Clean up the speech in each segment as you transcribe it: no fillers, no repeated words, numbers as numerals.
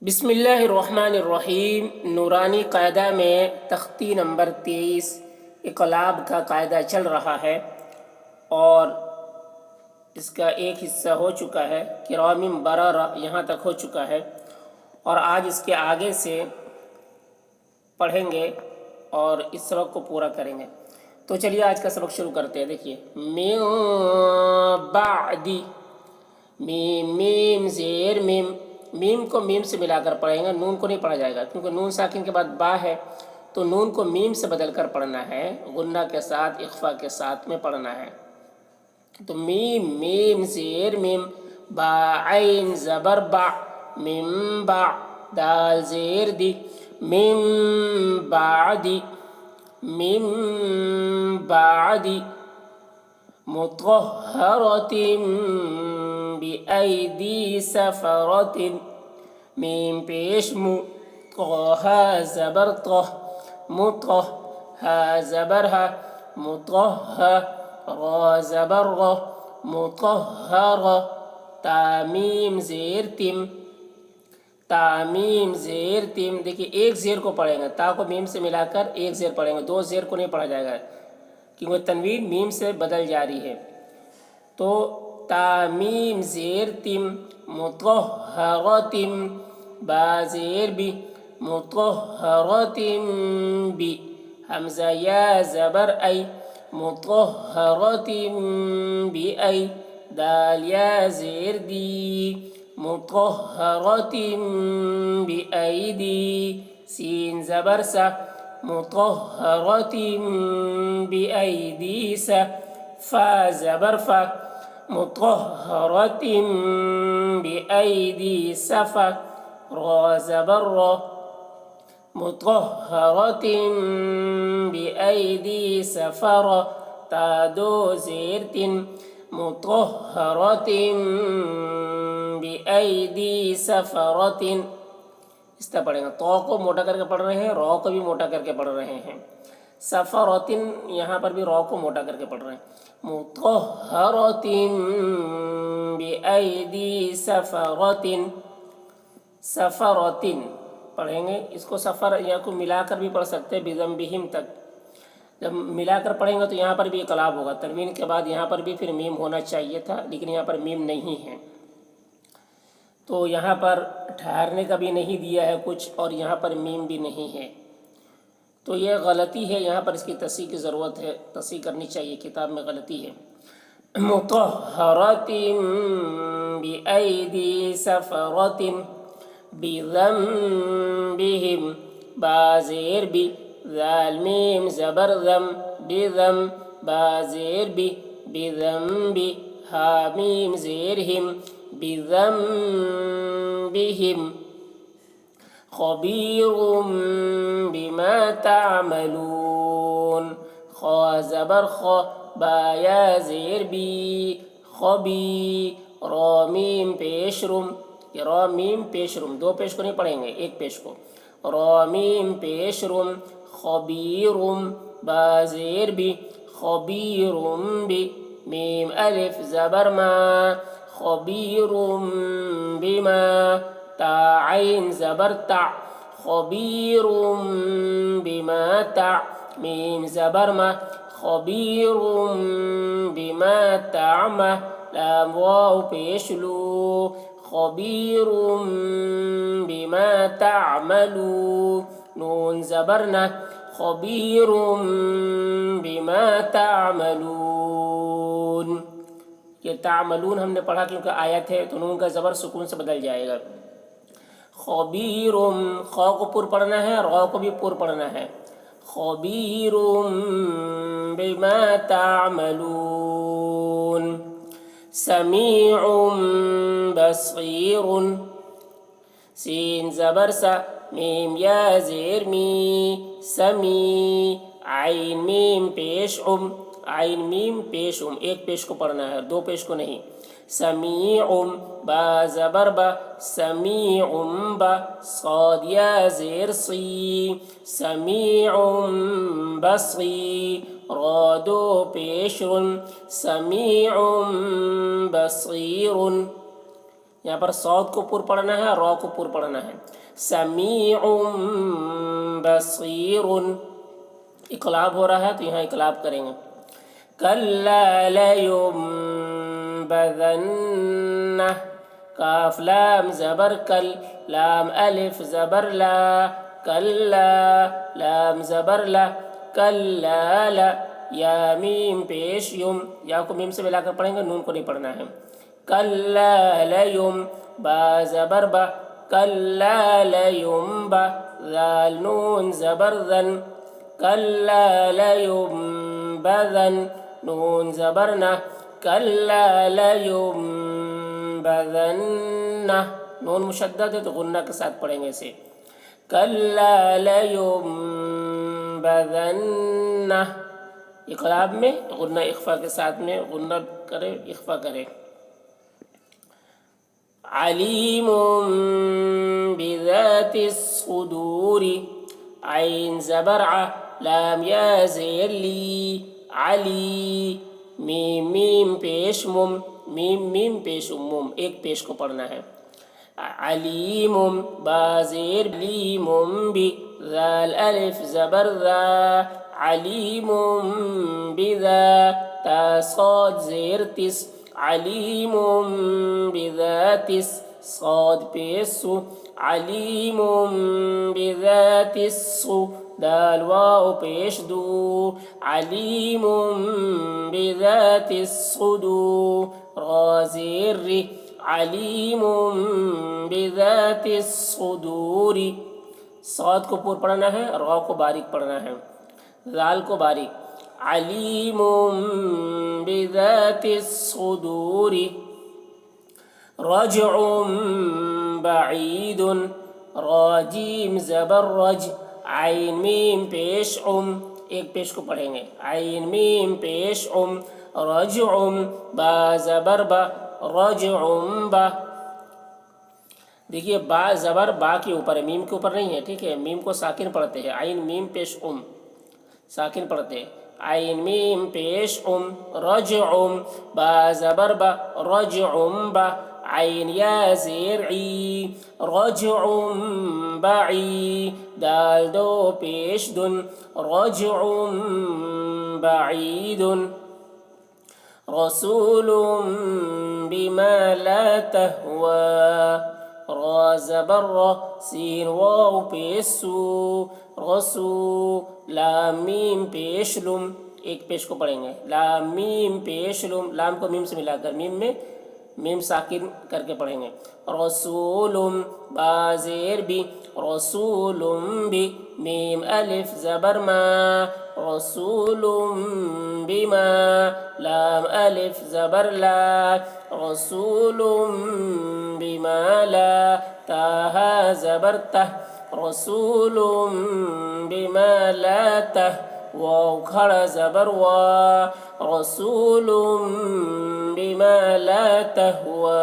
बिस्मिल्लाहिर्रहमानिर्रहीम। नूरानी कायदा में तख्ती नंबर 23 इक़लाब का कायदा चल रहा है और इसका एक हिस्सा हो चुका है। किरामिम बरारा यहाँ तक हो चुका है और आज इसके आगे से पढ़ेंगे और इस सबक को पूरा करेंगे। तो चलिए आज का सबक शुरू करते हैं। देखिए, मिन बादी, मीम मीम ज़ेर मीम। मीम को मीम से मिलाकर पढ़ेंगे, नून को नहीं पढ़ा जाएगा क्योंकि नून साकिन के बाद बा है, तो नून को मीम से बदल कर पढ़ना है, गुन्ना के साथ, इख्फा के साथ में पढ़ना है। तो मीम मीम ज़ेर मीम, बा आइन ज़बर बा, मिम बा, दाल ज़ेर दी, मिम बादी, मिम बादी, मुतहहरतिन बिअयदी सफरतिन। मीम पेश मु, तहा ज़बर तह, मुतह, हा ज़बर हा, मुतह, रा ज़बर रा, मुतहहर। तामीम ज़ेर तिम, तामीम ज़ेर तिम। देखिए, एक ज़ेर को पढ़ेंगे, ता को मीम से मिलाकर एक ज़ेर पढ़ेंगे, दो ज़ेर को नहीं पढ़ा जाएगा क्योंकि तनवीन मीम से बदल जा रही है। तो तामीम ज़ेर तिम, मुतहहरतिम, बा ज़ेर बी, मुतहहरतिम बी, हमज़ा या ज़बर आई, मुतहहरतिम बी आई, दाल या ज़ेर दी, मुतहहरतिम बी आई दी, सीन ज़बर सा, मुतहहरतिम बी आई दी सा, फा ज़बर फा, मुतहहरतिम बी आई दी सफ़ा, रा ज़बर रा, मुतहहरतिम बी आई दी सफ़रा। ता दो ज़ेर तिन, मुतहहरतिम बी आई दी सफ़रतिन। इस तरह पढ़ेंगे। तो को मोटा करके पढ़ रहे हैं, रॉ को भी मोटा करके पढ़ रहे हैं। सफ़रतिन, यहाँ पर भी रॉ को मोटा करके पढ़ रहे हैं। मुतहहरतिन बिअयदी सफ़रतिन, सफ़रतिन पढ़ेंगे। इसको सफ़र यहाँ को मिलाकर भी पढ़ सकते हैं, बिज़म्बिहिम तक। जब मिलाकर पढ़ेंगे तो यहाँ पर भी इक़लाब होगा, तनवीन के बाद यहाँ पर भी फिर मीम होना चाहिए था, लेकिन यहाँ पर मीम नहीं है। तो यहाँ पर ठहरने का भी नहीं दिया है कुछ, और यहाँ पर मीम भी नहीं है, तो ये गलती है। यहाँ पर इसकी तस्सीह की ज़रूरत है, तस्सीह करनी चाहिए, किताब में गलती है। मुतहहरतिन बिअयदी सफ़रतिन, बिज़म्बिहिम, बा ज़ेर बी, ज़ाल मीम ज़बर ज़म, बिज़म, बा ज़ेर बी, बिज़म्बि, हा मीम ज़ेर हिम, बिज़म्बिहिम, खबीरुम बिमा तामलून, खा ज़बर खा, बा या ज़ेर बी, खबी, रा मीम पेश रुम, रा मीम पेश रुम, दो पेश को नहीं पढ़ेंगे, एक पेश को, रा मीम पेश रुम, खबीरुम, बा ज़ेर बी, खबीरुम बी, मीम अलिफ ज़बर मा, खबीरुम बिमा, ता आइन ज़बर ता, खबीरुम बिमा ता, मीम ज़बर मा, खबीरुम बिमा तामा, लाम वाव पेश लू, खबीरुम बिमा तामलू, नून ज़बर ना, खबीरुम बिमा तामलून। ये तामलून हमने पढ़ा क्योंकि आयत है, तो नून का ज़बर सुकून से बदल जाएगा। खबीरुम, ख को पुर पढ़ना है, रा को भी पुर पढ़ना है। खबीरुम बिमा तामलून, समीउम बसीरुन, सीन ज़बर सा, मीम या ज़ेर मी, समी, आइन मीम पेश उम, आइन मीम पेश उम, एक पेश को पढ़ना है, दो पेश को नहीं। समीउम, बा ज़बर बा, समीउम बा, साद या ज़ेर सी, समीउम बसी, रा दो पेश रुन, समीउम बसीरुन। यहाँ पर सौद को पूर पढ़ना है और रॉ को पूर पढ़ना है। समीउम बसीरुन, इकलाब हो रहा है तो यहाँ इकलाब करेंगे। कल्ला लयुंबज़न्ना, काफ लाम ज़बर कल, लाम अलिफ ज़बर ला, कल्ला लाम ज़बर ला, कल्ला ला, या मीम पेश युम, या को मीम से मिलाकर पढ़ेंगे, नून को नहीं पढ़ना है। कल्ला लयुम, बा ज़बर बा, कल्ला लयुम बा, ज़ाल नून ज़बर ज़न, कल्ला लयुंबज़न, नून ज़बर ना, कल्ला लयुंबज़न्ना, नून मुशद्दद है तो गुन्ना के साथ पढ़ेंगे इसे। कल्ला लयुंबज़न्ना, इक़लाब में गुन्ना इख्फा के साथ में गुन्ना करे, इख्फा करे। अलीमुम बिज़ातिस सुदूरी, आइन ज़बर आ, लाम या ज़ेर ली, अली, मीम मीम पेश मुम, मीम मीम पेश मुम, एक पेश को पढ़ना है। अलीमुम, बा ज़ेर लीमुम बी, ज़ाल अलिफ ज़बर ज़ा, अलीमुम बिज़ा, ता सौद ज़ेर तिस, अलीमुम बिज़ातिस, सौद पेश सु, अलीमुम बिज़ातिस सु, दाल वाव पेश दू, अलीमुम बिज़ातिस सुदूर, रा ज़ेर री, अलीमुम बिज़ातिस सुदूरी, सौद को पूर पढ़ना है, रा को बारीक पढ़ना है, ज़ाल को बारीक। अलीमुम बिज़ातिस सुदूरी, रजउम बईदुन, राजीम ज़बर रज, आइन मीम पेश उम, एक पेश को पढ़ेंगे, आइन मीम पेश उम, रजउम, बा ज़बर बा, रजउम बा। देखिए बा ज़बर बा के ऊपर है, मीम के ऊपर नहीं है, ठीक है। मीम को साकिन पढ़ते हैं, आइन मीम पेश उम, साकिन पढ़ते हैं, आइन मीम पेश उम, रजउम, बा ज़बर बा, रजउम बा, आइन या ज़ेर ई, रजउम बई, दाल दो पेश दुन, रजउम बईदुन, रसूलुम बिमा ला तहवा, रा ज़बर रा, सीन वाव पेश सू, रसू, लाम मीम पेश लुम, एक पेश को पढ़ेंगे, लाम मीम पेश लुम, लाम को मीम से मिलाकर मीम में मीम साकिन करके पढ़ेंगे। रसूलुम, बा ज़ेर बी, रसूलुम बी, मीम अलिफ ज़बर मा, रसूलुम बिमा, लाम अलिफ ज़बर ला, रसूलुम बिमा ला, ताहा ज़बर तह, रसूलुम बिमा ला तह, वाव खड़ा ज़बर वा, रसूलुम बिमा ला तहवा,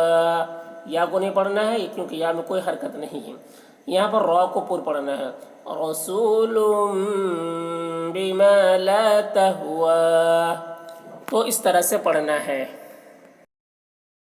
या को नहीं पढ़ना है क्योंकि या में कोई हरकत नहीं है। यहाँ पर रॉ को पूर पढ़ना है, रसूलुम बिमा ला तहवा, तो इस तरह से पढ़ना है।